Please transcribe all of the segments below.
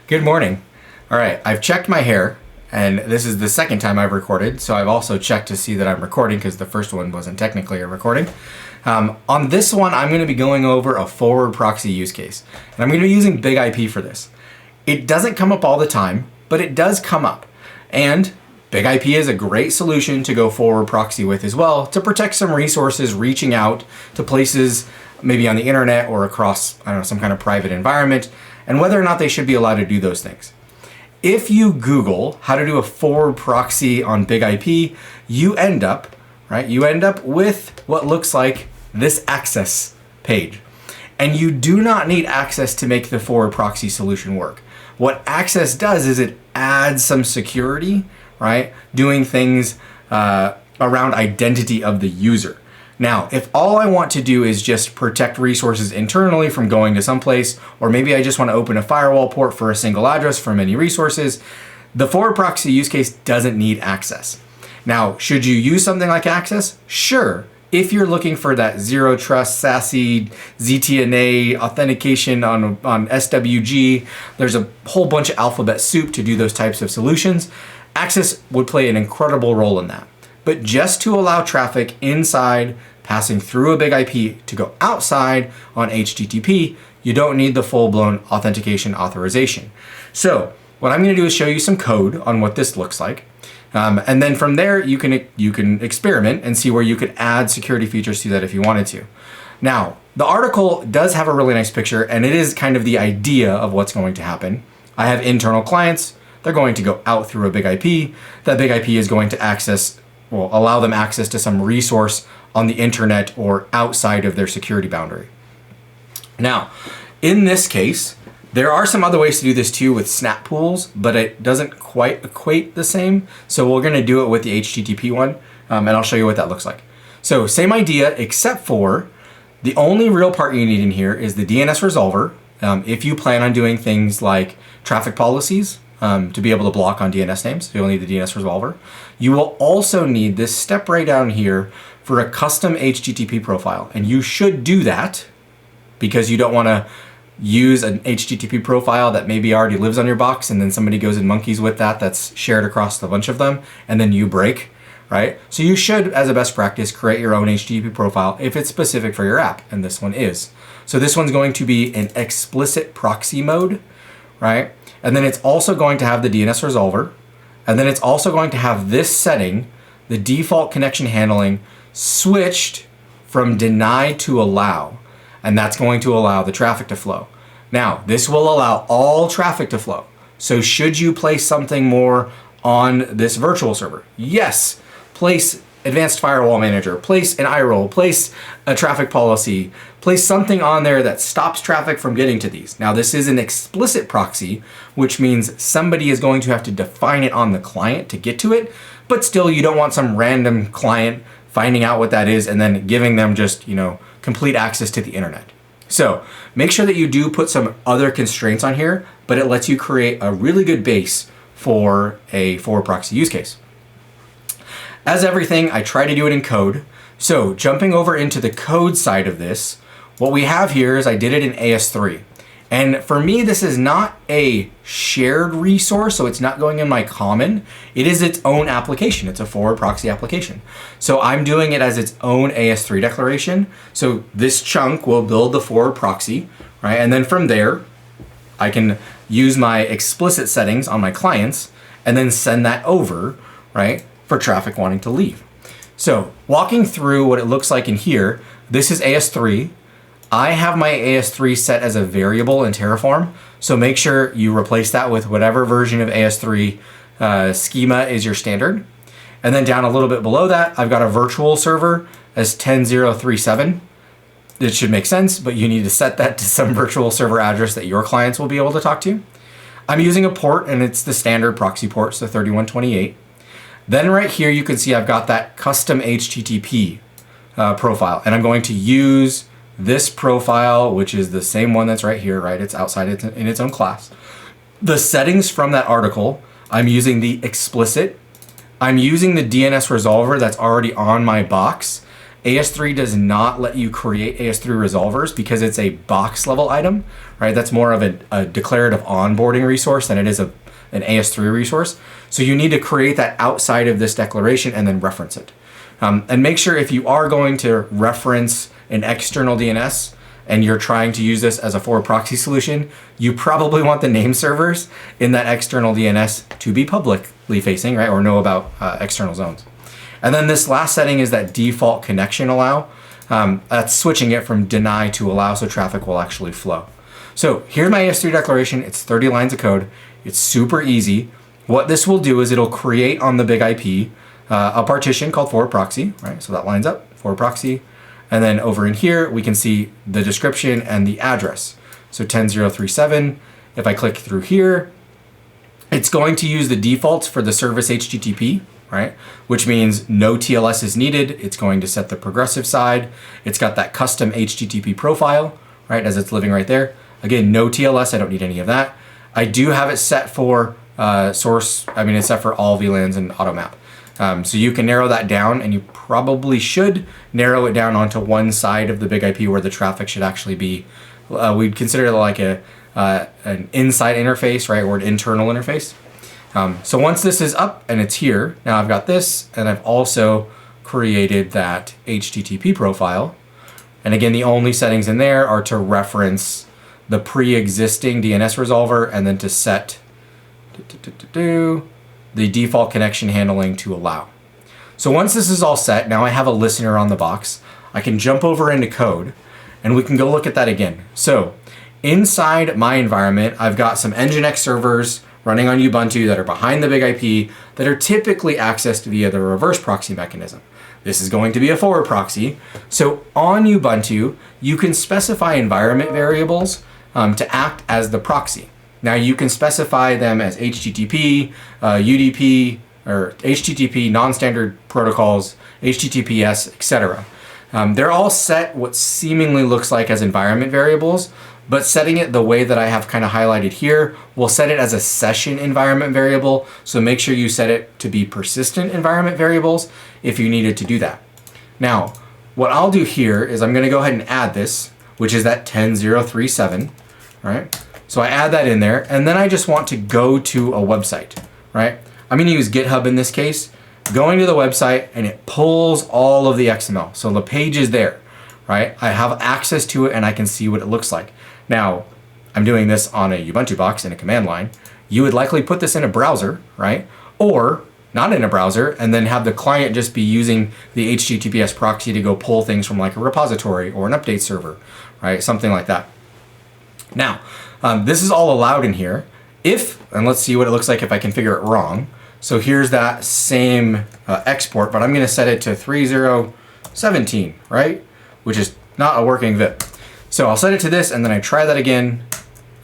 Good morning. All right, I've checked my hair, and this is the second time I've recorded, so I've also checked to see that I'm recording because the first one wasn't technically a recording. On this one, I'm going to be going over a forward proxy use case, and I'm going to be using BIG-IP for this. It doesn't come up all the time, but it does come up, and BIG-IP is a great solution to go forward proxy with as well to protect some resources reaching out to places maybe on the internet or across, I don't know, some kind of private environment, and whether or not they should be allowed to do those things. If you Google how to do a forward proxy on BIG-IP, you end up with what looks like this access page. And you do not need access to make the forward proxy solution work. What access does is it adds some security, right? Doing things around identity of the user. Now, if all I want to do is just protect resources internally from going to someplace, or maybe I just want to open a firewall port for a single address for many resources, the forward proxy use case doesn't need access. Now, should you use something like access? Sure. If you're looking for that zero trust, SASE, ZTNA authentication on SWG, there's a whole bunch of alphabet soup to do those types of solutions. Access would play an incredible role in that. But just to allow traffic inside passing through a BIG-IP to go outside on HTTP, you don't need the full-blown authentication authorization. So what I'm going to do is show you some code on what this looks like. And then from there, you can experiment and see where you could add security features to that if you wanted to. Now, the article does have a really nice picture, and it is kind of the idea of what's going to happen. I have internal clients. They're going to go out through a BIG-IP. That BIG-IP is going to allow them access to some resource on the internet or outside of their security boundary. Now, in this case, there are some other ways to do this too with snap pools, but it doesn't quite equate the same. So we're going to do it with the HTTP one, and I'll show you what that looks like. So same idea, except for the only real part you need in here is the DNS resolver. If you plan on doing things like traffic policies, to be able to block on DNS names, you'll need the DNS resolver. You will also need this step right down here for a custom HTTP profile. And you should do that because you don't want to use an HTTP profile that maybe already lives on your box and then somebody goes and monkeys with that's shared across a bunch of them and then you break, right? So you should, as a best practice, create your own HTTP profile if it's specific for your app, and this one is. So this one's going to be in explicit proxy mode, right? And then it's also going to have the DNS resolver. And then it's also going to have this setting, the default connection handling, switched from deny to allow. And that's going to allow the traffic to flow. Now, this will allow all traffic to flow. So should you place something more on this virtual server? Yes, place Advanced Firewall Manager, place an iRole, place a traffic policy, place something on there that stops traffic from getting to these. Now, this is an explicit proxy, which means somebody is going to have to define it on the client to get to it, but still you don't want some random client finding out what that is and then giving them just, complete access to the internet. So make sure that you do put some other constraints on here, but it lets you create a really good base for a forward proxy use case. As everything, I try to do it in code. So jumping over into the code side of this, what we have here is I did it in AS3. And for me, this is not a shared resource, so it's not going in my common. It is its own application. It's a forward proxy application. So I'm doing it as its own AS3 declaration. So this chunk will build the forward proxy, right? And then from there, I can use my explicit settings on my clients and then send that over, right, for traffic wanting to leave. So walking through what it looks like in here, this is AS3. I have my AS3 set as a variable in Terraform, so make sure you replace that with whatever version of AS3 schema is your standard. And then down a little bit below that, I've got a virtual server as 10037. It should make sense, but you need to set that to some virtual server address that your clients will be able to talk to. I'm using a port, and it's the standard proxy port, so 3128. Then right here, you can see I've got that custom HTTP profile, and I'm going to use this profile, which is the same one that's right here, right? It's outside in its own class. The settings from that article, I'm using the explicit. I'm using the DNS resolver that's already on my box. AS3 does not let you create AS3 resolvers because it's a box level item, right? That's more of a declarative onboarding resource than it is an AS3 resource. So you need to create that outside of this declaration and then reference it. And make sure if you are going to reference an external DNS and you're trying to use this as a forward proxy solution, you probably want the name servers in that external DNS to be publicly facing, right? Or know about external zones. And then this last setting is that default connection allow. That's switching it from deny to allow so traffic will actually flow. So here's my AS3 declaration. It's 30 lines of code. It's super easy. What this will do is it'll create on the BIG-IP a partition called forwardProxy, right? So that lines up, forwardProxy. And then over in here, we can see the description and the address. So 10037, if I click through here, it's going to use the defaults for the service HTTP, right? Which means no TLS is needed. It's going to set the progressive side. It's got that custom HTTP profile, right? As it's living right there. Again, no TLS, I don't need any of that. I do have it set for it's set for all VLANs and AutoMap. So you can narrow that down, and you probably should narrow it down onto one side of the BIG-IP where the traffic should actually be. We'd consider it like an inside interface, right, or an internal interface. So once this is up and it's here, now I've got this, and I've also created that HTTP profile. And again, the only settings in there are to reference the pre-existing DNS resolver and then to set the default connection handling to allow. So once this is all set, now I have a listener on the box. I can jump over into code and we can go look at that again. So inside my environment, I've got some Nginx servers running on Ubuntu that are behind the BIG-IP that are typically accessed via the reverse proxy mechanism. This is going to be a forward proxy. So on Ubuntu, you can specify environment variables to act as the proxy. Now you can specify them as HTTP, UDP, or HTTP, non-standard protocols, HTTPS, etc. They're all set what seemingly looks like as environment variables, but setting it the way that I have kind of highlighted here, we'll set it as a session environment variable. So make sure you set it to be persistent environment variables if you needed to do that. Now, what I'll do here is I'm gonna go ahead and add this, which is that 10037, right? So I add that in there, and then I just want to go to a website, right? I'm gonna use GitHub in this case, going to the website, and it pulls all of the XML. So the page is there, right? I have access to it and I can see what it looks like. Now, I'm doing this on a Ubuntu box in a command line. You would likely put this in a browser, right? Or not in a browser, and then have the client just be using the HTTPS proxy to go pull things from like a repository or an update server, right? Something like that. Now, this is all allowed in here. And let's see what it looks like if I configure it wrong. So here's that same export, but I'm gonna set it to 3017, right? Which is not a working VIP. So I'll set it to this, and then I try that again.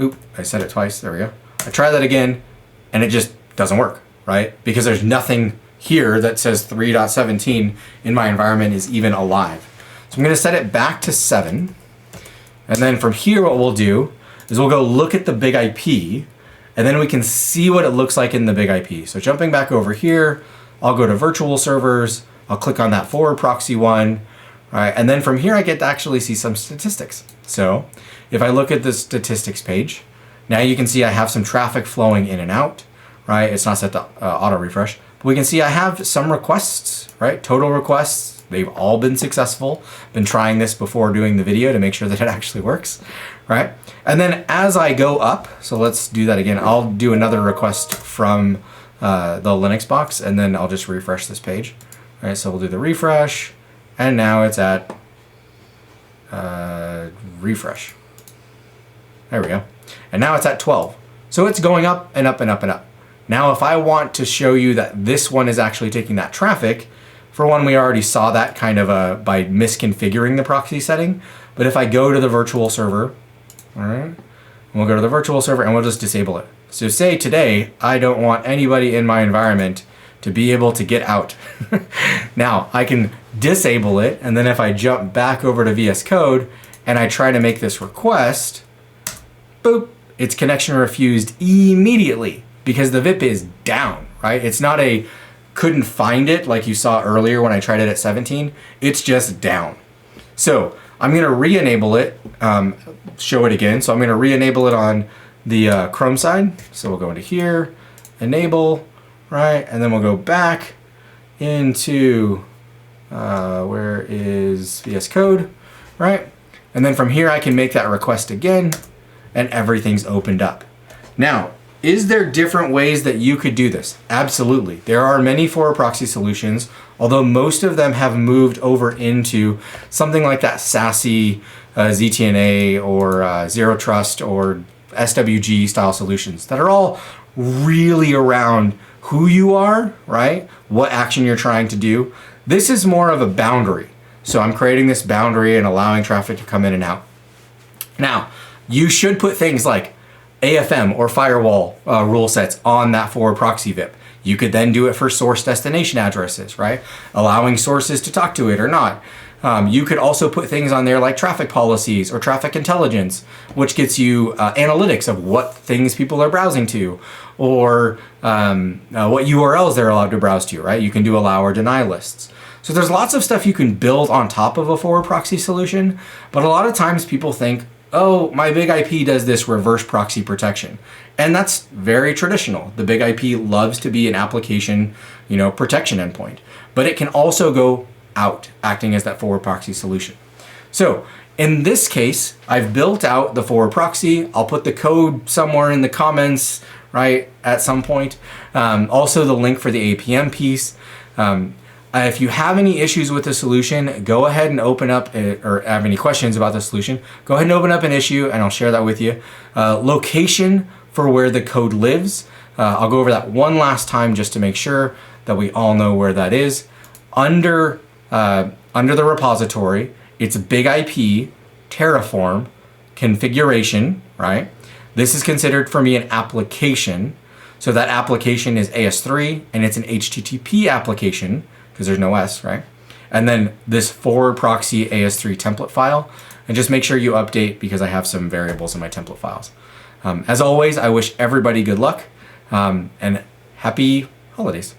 Oop, I said it twice, there we go. I try that again, and it just doesn't work, right? Because there's nothing here that says 3.17 in my environment is even alive. So I'm gonna set it back to 7. And then from here, what we'll do is we'll go look at the BIG-IP, and then we can see what it looks like in the BIG-IP. So jumping back over here, I'll go to virtual servers, I'll click on that forward proxy one, right? And then from here, I get to actually see some statistics. So if I look at the statistics page, now you can see I have some traffic flowing in and out, right? It's not set to auto refresh, but we can see I have some requests, right? Total requests. They've all been successful. Been trying this before doing the video to make sure that it actually works, right? And then as I go up, so let's do that again. I'll do another request from the Linux box, and then I'll just refresh this page. All right, so we'll do the refresh, and now it's at refresh. There we go. And now it's at 12. So it's going up and up and up and up. Now, if I want to show you that this one is actually taking that traffic, for one, we already saw that kind of by misconfiguring the proxy setting. But if I go to the virtual server, all right, and we'll go to the virtual server and we'll just disable it. So say today, I don't want anybody in my environment to be able to get out. Now I can disable it. And then if I jump back over to VS Code and I try to make this request, boop, it's connection refused immediately because the VIP is down, right? It's not a couldn't find it like you saw earlier when I tried it at 17, it's just down. So I'm going to re-enable it, show it again. So I'm going to re-enable it on the Chrome side. So we'll go into here, enable, right? And then we'll go back into, where is VS Code, right? And then from here I can make that request again and everything's opened up. Now, is there different ways that you could do this? Absolutely. There are many forward proxy solutions, although most of them have moved over into something like that SASE, ZTNA, or Zero Trust, or SWG style solutions that are all really around who you are, right? What action you're trying to do. This is more of a boundary. So I'm creating this boundary and allowing traffic to come in and out. Now, you should put things like AFM or firewall rule sets on that forward proxy VIP. You could then do it for source destination addresses, right? Allowing sources to talk to it or not. You could also put things on there like traffic policies or traffic intelligence, which gets you analytics of what things people are browsing to, or what URLs they're allowed to browse to, right? You can do allow or deny lists. So there's lots of stuff you can build on top of a forward proxy solution, but a lot of times people think, oh, my BIG-IP does this reverse proxy protection. And that's very traditional. The BIG-IP loves to be an application, protection endpoint, but it can also go out, acting as that forward proxy solution. So in this case, I've built out the forward proxy. I'll put the code somewhere in the comments, right, at some point. Also the link for the APM piece. If you have any issues with the solution, go ahead and open up, or have any questions about the solution, go ahead and open up an issue and I'll share that with you. Location for where the code lives. I'll go over that one last time just to make sure that we all know where that is. Under the repository, it's BIG-IP, Terraform, configuration, right? This is considered for me an application. So that application is AS3 and it's an HTTP application, because there's no S, right? And then this forward proxy AS3 template file, and just make sure you update because I have some variables in my template files. As always, I wish everybody good luck and happy holidays.